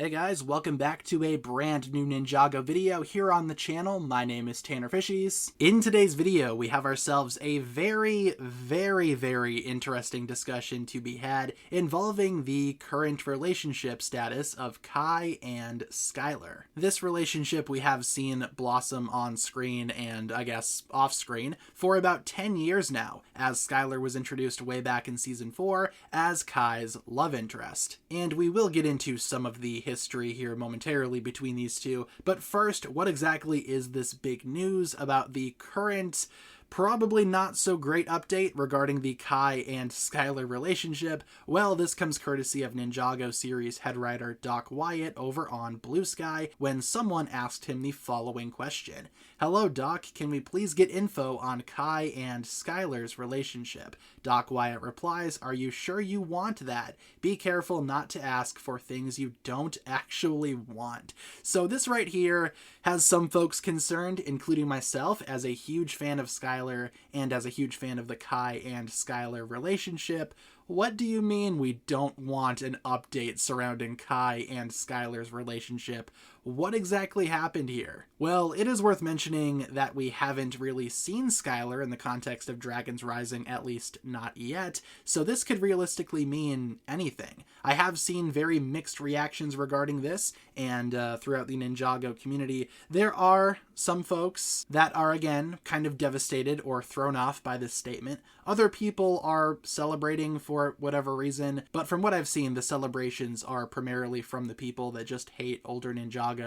Hey guys, welcome back to a brand new Ninjago video here on the channel. My name is TannerFishies. In today's video, we have ourselves a very interesting discussion to be had involving the current relationship status of Kai and Skylor. This relationship we have seen blossom on screen and, I guess, off screen for about 10 years now, as Skylor was introduced way back in Season 4 as Kai's love interest. And we will get into some of the history here momentarily between these two, but first, what exactly is this big news about the current, probably not so great update regarding the Kai and Skylor relationship? Well, this comes courtesy of Ninjago series head writer Doc Wyatt over on Blue Sky when someone asked him the following question. Hello Doc, can we please get info on Kai and Skylor's relationship? Doc Wyatt replies, are you sure you want that? Be careful not to ask for things you don't actually want. So this right here has some folks concerned, including myself, as a huge fan of Skylor and as a huge fan of the Kai and Skylor relationship. What do you mean we don't want an update surrounding Kai and Skylor's relationship? What exactly happened here? Well, it is worth mentioning that we haven't really seen Skylor in the context of Dragons Rising, at least not yet, so this could realistically mean anything. I have seen very mixed reactions regarding this, and throughout the Ninjago community, there are some folks that are, again, kind of devastated or thrown off by this statement. Other people are celebrating for whatever reason, but from what I've seen, the celebrations are primarily from the people that just hate older Ninjago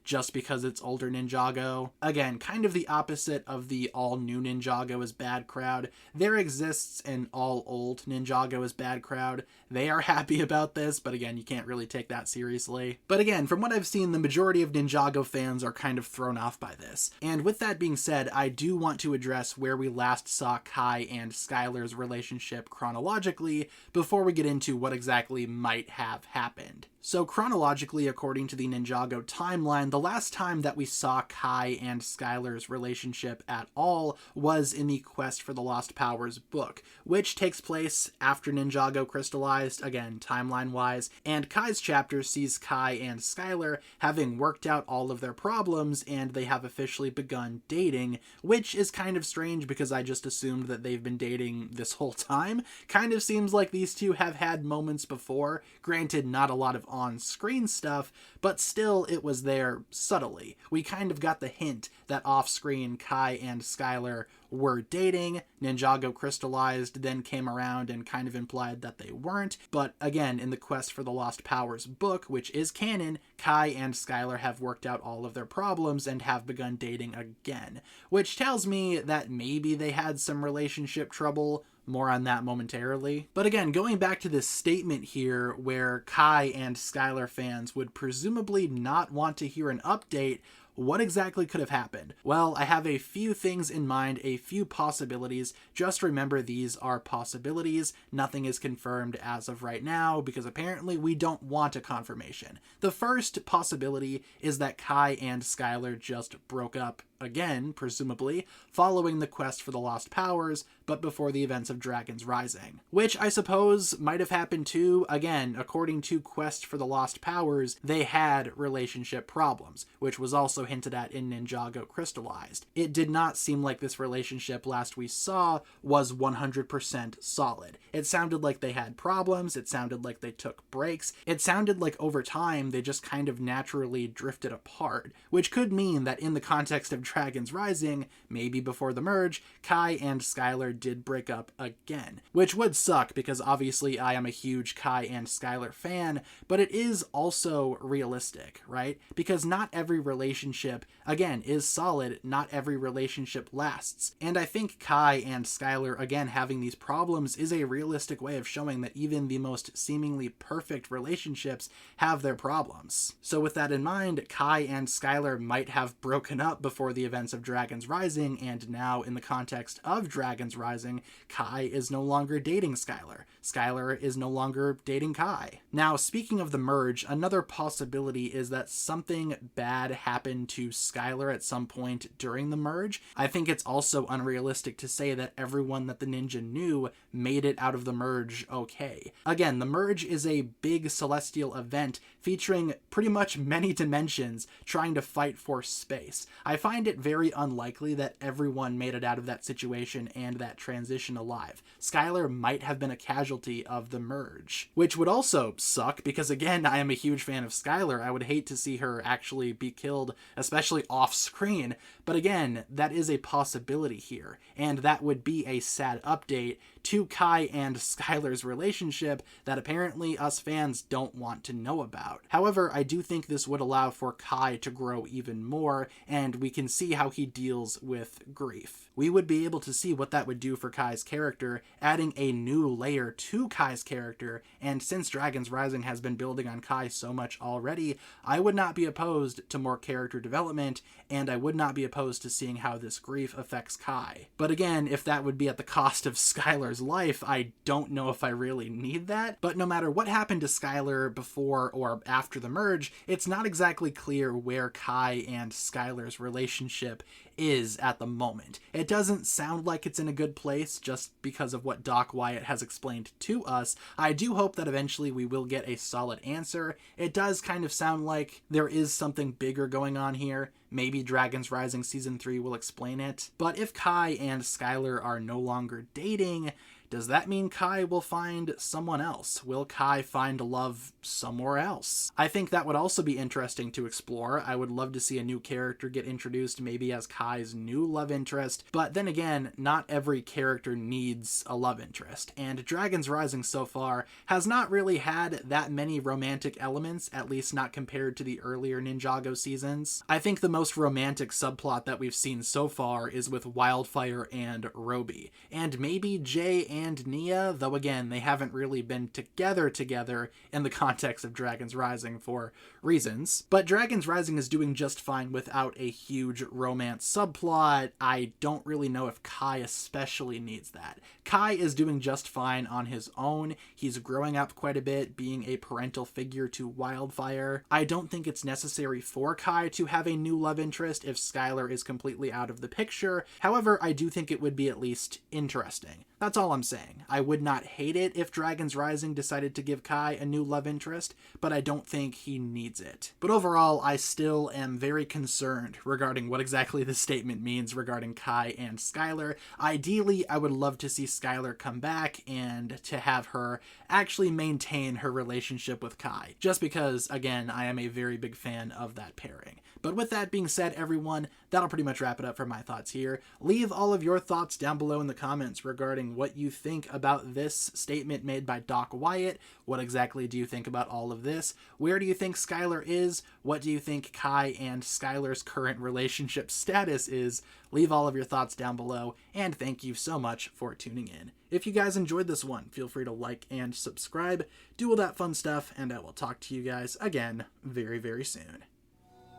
just because it's older Ninjago. Again, kind of the opposite of the all new Ninjago is bad crowd. There exists an all old Ninjago is bad crowd. They are happy about this, but again, you can't really take that seriously. But again, from what I've seen, the majority of Ninjago fans are kind of thrown off by this. And with that being said, I do want to address where we last saw Kai and Skylor's relationship chronologically before we get into what exactly might have happened. So chronologically, according to the Ninjago timeline, the last time that we saw Kai and Skylor's relationship at all was in the Quest for the Lost Powers book, which takes place after Ninjago crystallized, again, timeline-wise, and Kai's chapter sees Kai and Skylor having worked out all of their problems, and they have officially begun dating, which is kind of strange because I just assumed that they've been dating this whole time. Kind of seems like these two have had moments before, granted not a lot of on-screen stuff, but still it was there subtly. We kind of got the hint that off-screen Kai and Skylor were dating. Ninjago crystallized, then came around and kind of implied that they weren't. But again, in the Quest for the Lost Powers book, which is canon, Kai and Skylor have worked out all of their problems and have begun dating again, which tells me that maybe they had some relationship trouble. More on that momentarily. But again, going back to this statement here where Kai and Skylor fans would presumably not want to hear an update, what exactly could have happened? Well, I have a few things in mind, a few possibilities. Just remember these are possibilities. Nothing is confirmed as of right now because apparently we don't want a confirmation. The first possibility is that Kai and Skylor just broke up again, presumably, following the Quest for the Lost Powers, but before the events of Dragons Rising. Which I suppose might have happened too. Again, according to Quest for the Lost Powers, they had relationship problems, which was also hinted at in Ninjago Crystallized. It did not seem like this relationship last we saw was 100% solid. It sounded like they had problems, it sounded like they took breaks, it sounded like over time they just kind of naturally drifted apart, which could mean that in the context of Dragons Rising, maybe before the merge, Kai and Skylor did break up again. Which would suck because obviously I am a huge Kai and Skylor fan, but it is also realistic, right? Because not every relationship, again, is solid, not every relationship lasts. And I think Kai and Skylor, again, having these problems is a realistic way of showing that even the most seemingly perfect relationships have their problems. So with that in mind, Kai and Skylor might have broken up before the events of Dragon's Rising, and now in the context of Dragon's Rising, Kai is no longer dating Skylor. Skylor is no longer dating Kai. Now, speaking of the merge, another possibility is that something bad happened to Skylor at some point during the merge. I think it's also unrealistic to say that everyone that the ninja knew made it out of the merge okay. Again, the merge is a big celestial event featuring pretty much many dimensions trying to fight for space. I find it very unlikely that everyone made it out of that situation and that transition alive. Skylor might have been a casualty of the merge, which would also suck because, again, I am a huge fan of Skylor. I would hate to see her actually be killed, especially off screen, but again, that is a possibility here, and that would be a sad update to Kai and Skylor's relationship that apparently us fans don't want to know about. However, I do think this would allow for Kai to grow even more, and we can see how he deals with grief. We would be able to see what that would do for Kai's character, adding a new layer to Kai's character, and since Dragon's Rising has been building on Kai so much already, I would not be opposed to more character development, and I would not be opposed to seeing how this grief affects Kai. But again, if that would be at the cost of Skylor's life, I don't know if I really need that. But no matter what happened to Skylor before or after the merge, it's not exactly clear where Kai and Skylor's relationship is at the moment. It doesn't sound like it's in a good place just because of what Doc Wyatt has explained to us. I do hope that eventually we will get a solid answer. It does kind of sound like there is something bigger going on here. Maybe Dragon's Rising Season 3 will explain it. But if Kai and Skylor are no longer dating, does that mean Kai will find someone else? Will Kai find love somewhere else? I think that would also be interesting to explore. I would love to see a new character get introduced, maybe as Kai's new love interest. But then again, not every character needs a love interest. And Dragon's Rising so far has not really had that many romantic elements, at least not compared to the earlier Ninjago seasons. I think the most romantic subplot that we've seen so far is with Wildfire and Roby. And maybe Jay and Nia, though again, they haven't really been together in the context of Dragon's Rising for reasons. But Dragon's Rising is doing just fine without a huge romance subplot. I don't really know if Kai especially needs that. Kai is doing just fine on his own. He's growing up quite a bit, being a parental figure to Wildfire. I don't think it's necessary for Kai to have a new love interest if Skylor is completely out of the picture. However, I do think it would be at least interesting. That's all I'm saying. I would not hate it if Dragon's Rising decided to give Kai a new love interest, but I don't think he needs it. But overall, I still am very concerned regarding what exactly this statement means regarding Kai and Skylor. Ideally, I would love to see Skylor come back and to have her actually maintain her relationship with Kai, just because, again, I am a very big fan of that pairing. But with that being said, everyone, that'll pretty much wrap it up for my thoughts here. Leave all of your thoughts down below in the comments regarding what you think about this statement made by Doc Wyatt. What exactly do you think about all of this? Where do you think Skylor is? What do you think Kai and Skylor's current relationship status is? Leave all of your thoughts down below, and thank you so much for tuning in. If you guys enjoyed this one, feel free to like and subscribe, do all that fun stuff, and I will talk to you guys again very, very soon.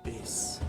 Peace.